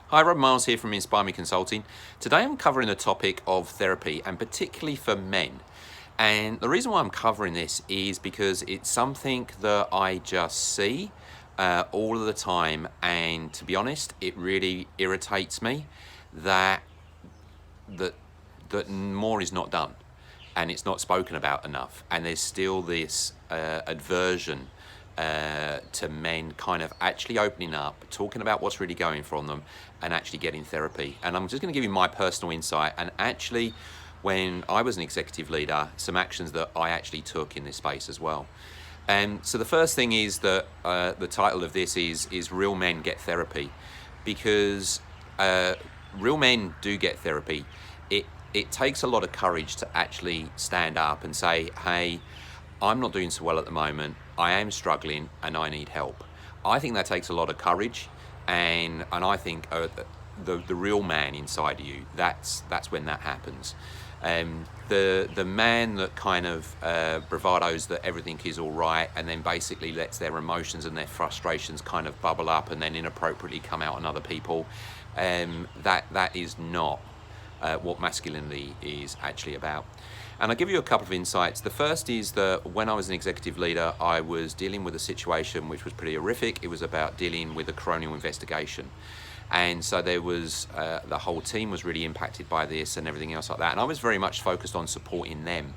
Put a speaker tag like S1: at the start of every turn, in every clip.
S1: Hi, Rob Miles here from InspireMe Consulting. Today I'm covering the topic of therapy, and particularly for men. And the reason why I'm covering this is because it's something that I just see all of the time, and to be honest, it really irritates me that that that more is not done, and it's not spoken about enough, and there's still this aversion to men kind of actually opening up, talking about what's really going from them, and actually getting therapy. And I'm just going to give you my personal insight, and actually, when I was an executive leader, some actions that I actually took in this space as well. And so the first thing is that the title of this is Real Men Get Therapy, because real men do get therapy. It takes a lot of courage to actually stand up and say, hey, I'm not doing so well at the moment, I am struggling and I need help. I think that takes a lot of courage, and I think the real man inside of you, that's when that happens. The man that kind of bravados that everything is all right, and then basically lets their emotions and their frustrations kind of bubble up and then inappropriately come out on other people, that is not what masculinity is actually about. And I'll give you a couple of insights. The first is that when I was an executive leader, I was dealing with a situation which was pretty horrific. It was about dealing with a coronial investigation. And so there was, the whole team was really impacted by this and everything else like that. And I was very much focused on supporting them.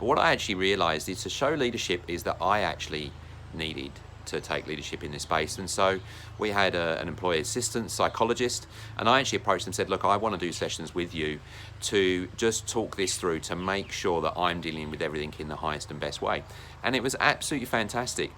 S1: But what I actually realized is to show leadership is that I actually needed to take leadership in this space. And so we had an employee assistant psychologist, and I actually approached them and said, look, I want to do sessions with you to just talk this through to make sure that I'm dealing with everything in the highest and best way. And it was absolutely fantastic.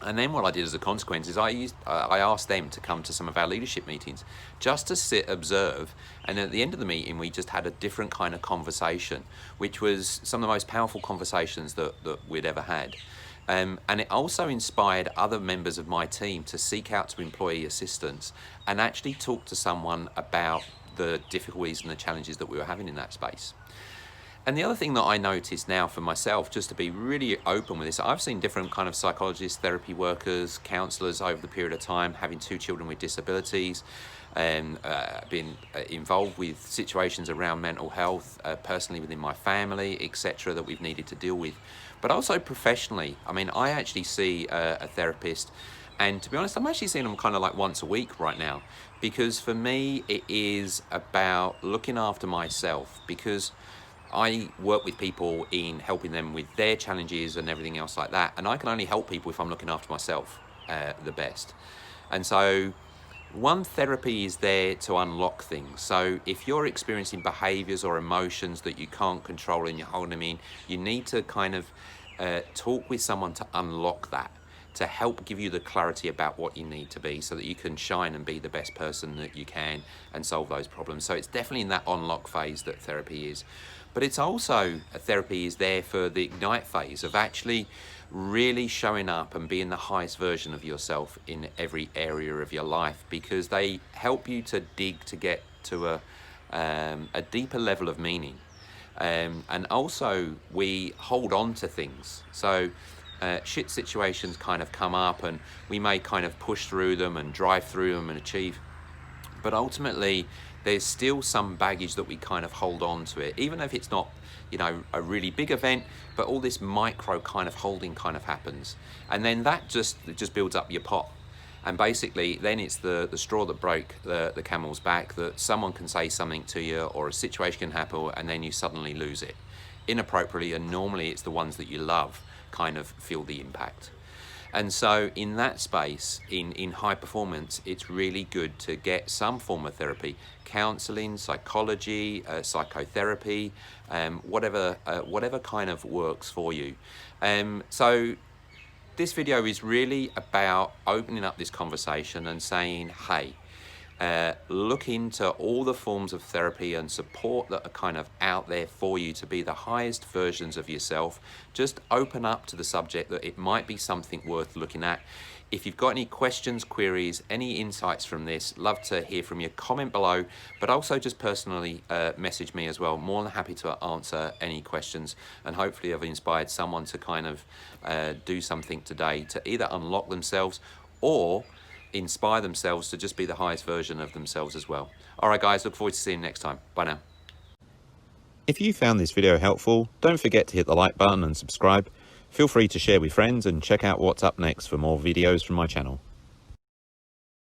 S1: And then what I did as a consequence is I asked them to come to some of our leadership meetings just to sit, observe, and at the end of the meeting we just had a different kind of conversation, which was some of the most powerful conversations that we'd ever had. And it also inspired other members of my team to seek out to employee assistance and actually talk to someone about the difficulties and the challenges that we were having in that space. And the other thing that I noticed now for myself, just to be really open with this, I've seen different kind of psychologists, therapy workers, counselors over the period of time, having 2 children with disabilities, and been involved with situations around mental health, personally within my family, etc., that we've needed to deal with. But also professionally, I mean, I actually see a therapist, and to be honest, I'm actually seeing them kind of like once a week right now, because for me, it is about looking after myself, because I work with people in helping them with their challenges and everything else like that. And I can only help people if I'm looking after myself the best. And so one, therapy is there to unlock things. So if you're experiencing behaviors or emotions that you can't control and you're holding them in, you need to kind of talk with someone to unlock that, to help give you the clarity about what you need to be so that you can shine and be the best person that you can and solve those problems. So it's definitely in that unlock phase that therapy is. But it's also, therapy is there for the ignite phase of actually really showing up and being the highest version of yourself in every area of your life, because they help you to dig to get to a deeper level of meaning. And also we hold on to things. So shit situations kind of come up and we may kind of push through them and drive through them and achieve. But ultimately, there's still some baggage that we kind of hold on to it, even if it's not, a really big event, but all this micro kind of holding kind of happens. And then that just builds up your pot. And basically, then it's the straw that broke the camel's back, that someone can say something to you or a situation can happen and then you suddenly lose it inappropriately. And normally it's the ones that you love kind of feel the impact. And so in that space, in high performance, it's really good to get some form of therapy, counseling, psychology, psychotherapy, whatever kind of works for you. So this video is really about opening up this conversation and saying, hey, look into all the forms of therapy and support that are kind of out there for you to be the highest versions of yourself. Just open up to the subject that it might be something worth looking at. If you've got any questions, queries, any insights from this, love to hear from you. Comment below, but also just personally message me as well. More than happy to answer any questions, and hopefully I've inspired someone to kind of do something today to either unlock themselves or inspire themselves to just be the highest version of themselves as well. All right, guys, look forward to seeing you next time. Bye now.
S2: If you found this video helpful, don't forget to hit the like button and subscribe. Feel free to share with friends and check out what's up next for more videos from my channel.